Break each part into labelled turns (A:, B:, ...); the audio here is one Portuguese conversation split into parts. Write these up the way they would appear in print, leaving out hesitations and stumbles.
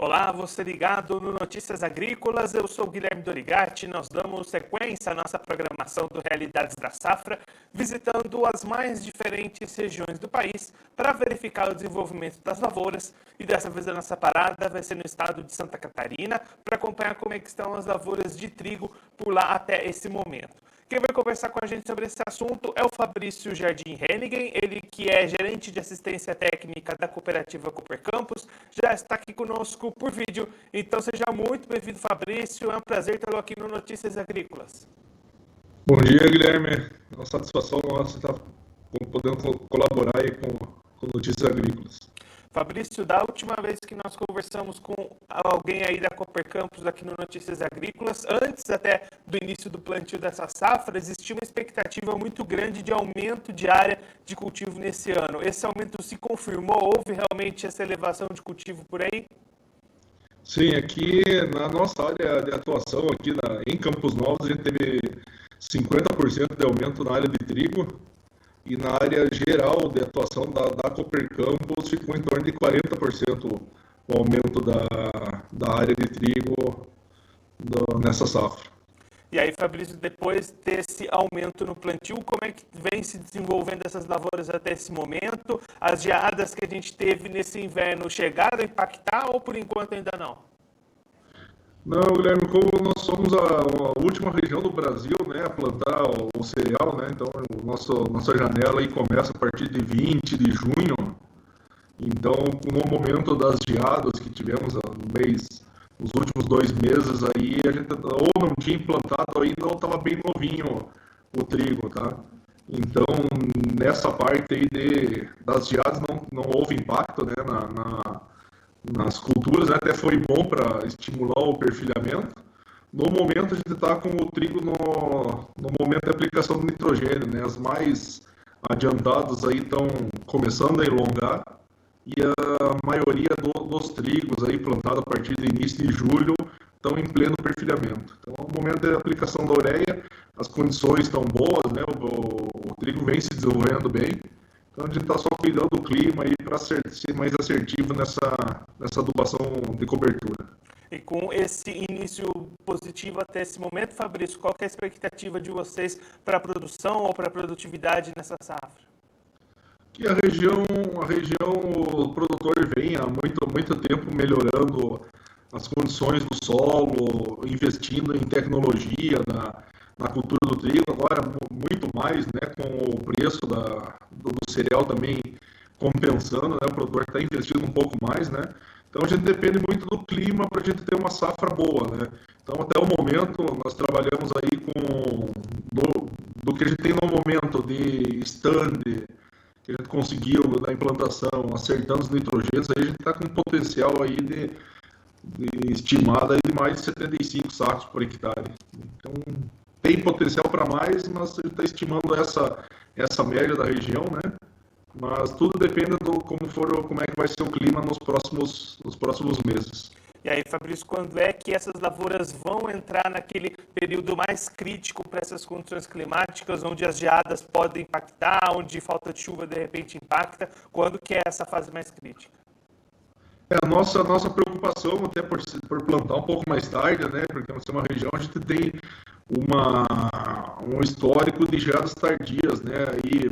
A: Olá, você ligado no Notícias Agrícolas, eu sou o Guilherme Dorigatti, nós damos sequência à nossa programação do Realidades da Safra, visitando as mais diferentes regiões do país para verificar o desenvolvimento das lavouras, e dessa vez a nossa parada vai ser no estado de Santa Catarina, para acompanhar como é que estão as lavouras de trigo por lá até esse momento. Quem vai conversar com a gente sobre esse assunto é o Fabrício Jardim Hennigen, ele que é gerente de assistência técnica da cooperativa Cooper Campos, já está aqui conosco por vídeo. Então seja muito bem-vindo, Fabrício, é um prazer tê-lo aqui no Notícias Agrícolas.
B: Bom dia, Guilherme. É uma satisfação nossa estar podendo colaborar aí com Notícias Agrícolas.
A: Fabrício, da última vez que nós conversamos com alguém aí da Cooper Campos aqui no Notícias Agrícolas, antes até do início do plantio dessa safra, existia uma expectativa muito grande de aumento de área de cultivo nesse ano. Esse aumento se confirmou? Houve realmente essa elevação de cultivo por aí?
B: Sim, aqui na nossa área de atuação, aqui em Campos Novos, a gente teve 50% de aumento na área de trigo. E na área geral de atuação da Cooper Campos ficou em torno de 40% o aumento da área de trigo nessa safra.
A: E aí, Fabrício, depois desse aumento no plantio, como é que vem se desenvolvendo essas lavouras até esse momento? As geadas que a gente teve nesse inverno chegaram a impactar ou por enquanto ainda não?
B: Não, Guilherme, como nós somos a última região do Brasil, né, a plantar o cereal, né, então nossa janela aí começa a partir de 20 de junho, então no momento das geadas que tivemos nos últimos 2 meses aí, a gente ou não tinha implantado ainda ou estava bem novinho o trigo, tá? Então nessa parte aí das geadas não houve impacto, né, nas culturas, né? Até foi bom para estimular o perfilhamento. No momento a gente está com o trigo no momento de aplicação do nitrogênio, né? As mais adiantadas aí estão começando a elongar e a maioria dos trigos aí plantados a partir do início de julho estão em pleno perfilhamento. Então, no momento da aplicação da ureia, as condições estão boas, né? O trigo vem se desenvolvendo bem. Então a gente está só cuidando do clima aí para ser mais assertivo nessa adubação de cobertura.
A: E com esse início positivo até esse momento, Fabrício, qual que é a expectativa de vocês para a produção ou para a produtividade nessa safra?
B: Que a região, o produtor vem há muito tempo melhorando as condições do solo, investindo em tecnologia na cultura do trigo, agora muito mais, né, com o preço do cereal também compensando, né, o produtor está investindo um pouco mais, né, então a gente depende muito do clima para a gente ter uma safra boa, né, então até o momento nós trabalhamos aí do que a gente tem no momento de stand, que a gente conseguiu na implantação, acertando os nitrogênios, aí a gente está com um potencial aí estimado aí de mais de 75 sacos por hectare. Então, tem potencial para mais, nós está estimando essa média da região, né? Mas tudo depende como é que vai ser o clima nos próximos meses.
A: E aí, Fabrício, quando é que essas lavouras vão entrar naquele período mais crítico para essas condições climáticas, onde as geadas podem impactar, onde falta de chuva de repente impacta? Quando que é essa fase mais crítica?
B: A nossa preocupação, até por plantar um pouco mais tarde, né? Porque nós temos uma região, a gente tem um histórico de geadas tardias, né? Aí,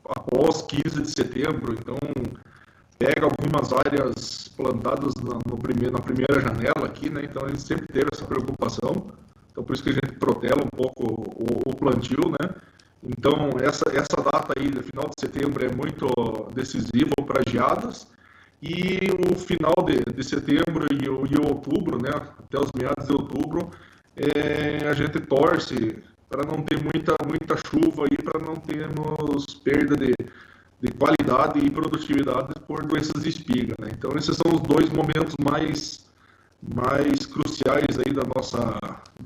B: após 15 de setembro, então pega algumas áreas plantadas na primeira janela aqui, né? Então a gente sempre teve essa preocupação, então por isso que a gente protela um pouco o plantio, né? Então essa data aí, no final de setembro, é muito decisiva para geadas, e o final de setembro e outubro, né? Até os meados de outubro, a gente torce para não ter muita chuva e para não termos perda de qualidade e produtividade por doenças de espiga, né? Então esses são os dois momentos mais cruciais aí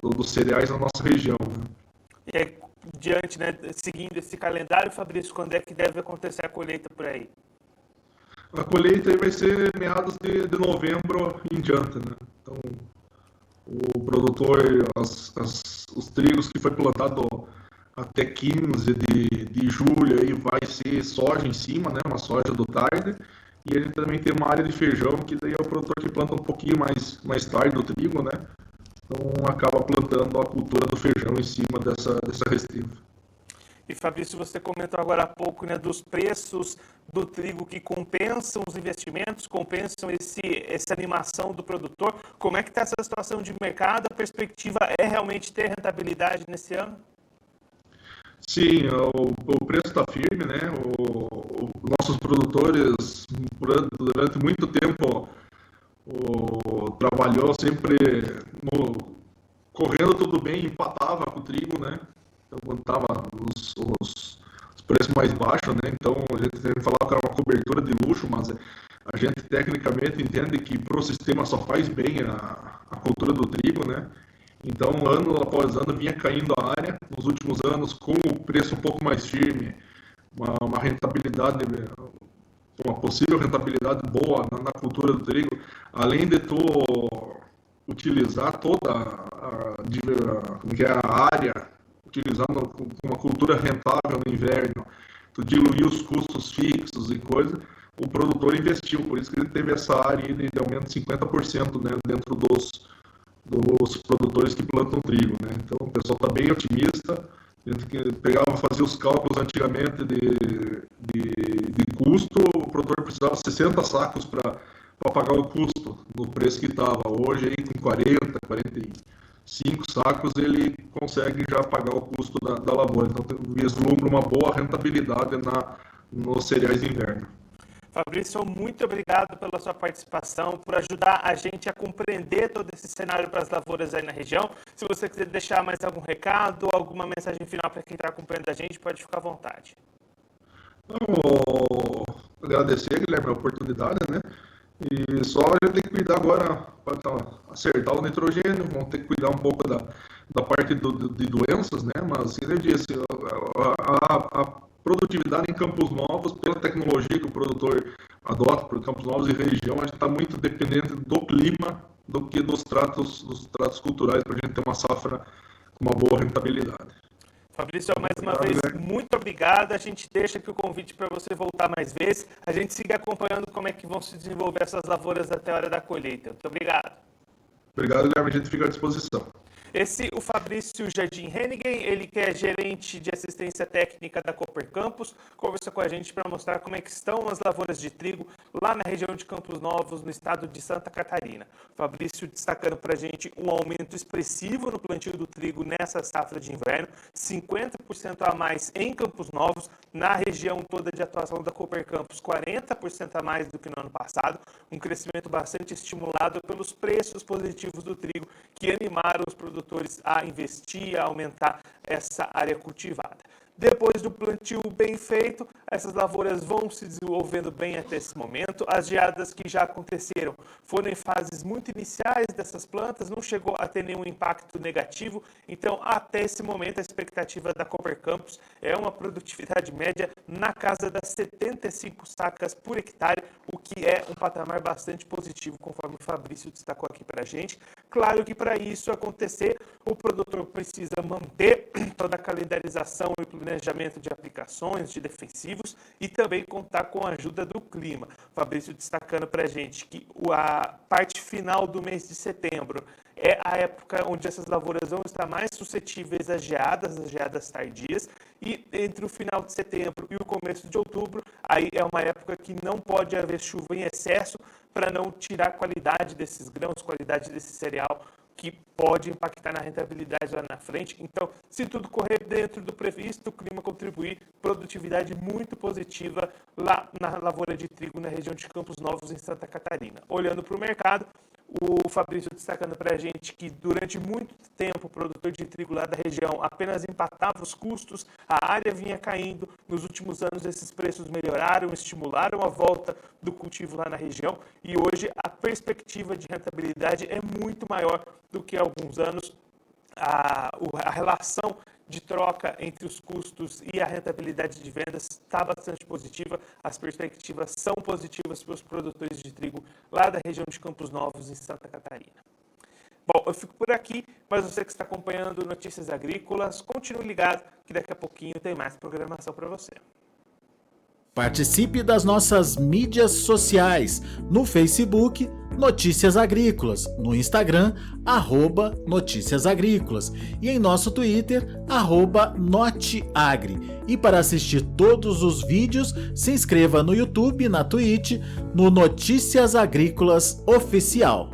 B: dos cereais na nossa região, né?
A: E aí, diante, né, seguindo esse calendário, Fabrício, quando é que deve acontecer a colheita por aí?
B: A colheita aí vai ser meados de novembro em diante, né? Então o produtor, os trigos que foi plantado até 15 de julho aí vai ser soja em cima, né? Uma soja do tarde. E a gente também tem uma área de feijão, que daí é o produtor que planta um pouquinho mais tarde do trigo, né? Então acaba plantando a cultura do feijão em cima dessa restiva.
A: E Fabrício, você comentou agora há pouco, né, dos preços do trigo que compensam os investimentos, compensam essa animação do produtor. Como é que está essa situação de mercado? A perspectiva é realmente ter rentabilidade nesse ano?
B: Sim, o preço está firme, né? Nossos produtores, durante muito tempo, trabalhou sempre correndo tudo bem, empatava com o trigo, né? Então, quando estava os preços mais baixos, né? Então, a gente sempre falava que era uma cobertura de luxo, mas a gente tecnicamente entende que para o sistema só faz bem a cultura do trigo, né? Então, ano após ano, vinha caindo a área. Nos últimos anos, com o preço um pouco mais firme, uma rentabilidade, uma possível rentabilidade boa na cultura do trigo, além de tu utilizar toda a área, utilizando uma cultura rentável no inverno, tu diluir os custos fixos e coisa, o produtor investiu, por isso que ele teve essa área de aumento de 50%, né, dentro dos produtores que plantam trigo, né? Então o pessoal está bem otimista. A gente pegava, fazia os cálculos antigamente de custo, o produtor precisava 60 sacos para pagar o custo no preço que estava. Hoje, aí, com 40, 45 sacos, ele consegue já pagar o custo da lavoura. Então, vislumbra uma boa rentabilidade nos cereais de inverno.
A: Fabrício, muito obrigado pela sua participação, por ajudar a gente a compreender todo esse cenário para as lavouras aí na região. Se você quiser deixar mais algum recado, alguma mensagem final para quem está acompanhando a gente, pode ficar à vontade.
B: Vou agradecer, Guilherme, a oportunidade, né? E só a gente tem que cuidar agora para acertar o nitrogênio, vamos ter que cuidar um pouco da parte de doenças, né? Mas, como eu disse, a produtividade em Campos Novos, pela tecnologia que o produtor adota para Campos Novos e região, a gente está muito dependente do clima do que dos tratos culturais para a gente ter uma safra com uma boa rentabilidade.
A: Fabrício, mais uma vez, muito obrigado. A gente deixa aqui o convite para você voltar mais vezes. A gente siga acompanhando como é que vão se desenvolver essas lavouras até a hora da colheita. Muito obrigado.
B: Obrigado, Guilherme. A gente fica à disposição.
A: O Fabrício Jardim Hennigen, ele que é gerente de assistência técnica da Cooper Campos, conversa com a gente para mostrar como é que estão as lavouras de trigo lá na região de Campos Novos, no estado de Santa Catarina. O Fabrício destacando para a gente um aumento expressivo no plantio do trigo nessa safra de inverno, 50% a mais em Campos Novos, na região toda de atuação da Cooper Campos, 40% a mais do que no ano passado, um crescimento bastante estimulado pelos preços positivos do trigo que animaram os produtores a investir, a aumentar essa área cultivada. Depois do plantio bem feito, essas lavouras vão se desenvolvendo bem até esse momento. As geadas que já aconteceram foram em fases muito iniciais dessas plantas, não chegou a ter nenhum impacto negativo. Então, até esse momento, a expectativa da Cooper Campos é uma produtividade média na casa das 75 sacas por hectare, o que é um patamar bastante positivo, conforme o Fabrício destacou aqui para a gente. Claro que para isso acontecer, o produtor precisa manter toda a calendarização e planejamento de aplicações, de defensivos e também contar com a ajuda do clima. Fabrício destacando para a gente que a parte final do mês de setembro é a época onde essas lavouras vão estar mais suscetíveis às geadas tardias, e entre o final de setembro e o começo de outubro, aí é uma época que não pode haver chuva em excesso para não tirar a qualidade desses grãos, qualidade desse cereal, que pode impactar na rentabilidade lá na frente. Então, se tudo correr dentro do previsto, o clima contribuir, produtividade muito positiva lá na lavoura de trigo na região de Campos Novos, em Santa Catarina. Olhando para o mercado, o Fabrício destacando para a gente que durante muito tempo o produtor de trigo lá da região apenas empatava os custos, a área vinha caindo, nos últimos anos esses preços melhoraram, estimularam a volta do cultivo lá na região e hoje a perspectiva de rentabilidade é muito maior do que há alguns anos. A relação de troca entre os custos e a rentabilidade de vendas está bastante positiva. As perspectivas são positivas para os produtores de trigo lá da região de Campos Novos, em Santa Catarina. Bom, eu fico por aqui, mas você que está acompanhando Notícias Agrícolas, continue ligado que daqui a pouquinho tem mais programação para você.
C: Participe das nossas mídias sociais, no Facebook, Notícias Agrícolas, no Instagram, @Notícias Agrícolas e em nosso Twitter, @Noteagri. E para assistir todos os vídeos, se inscreva no YouTube, na Twitch, no Notícias Agrícolas Oficial.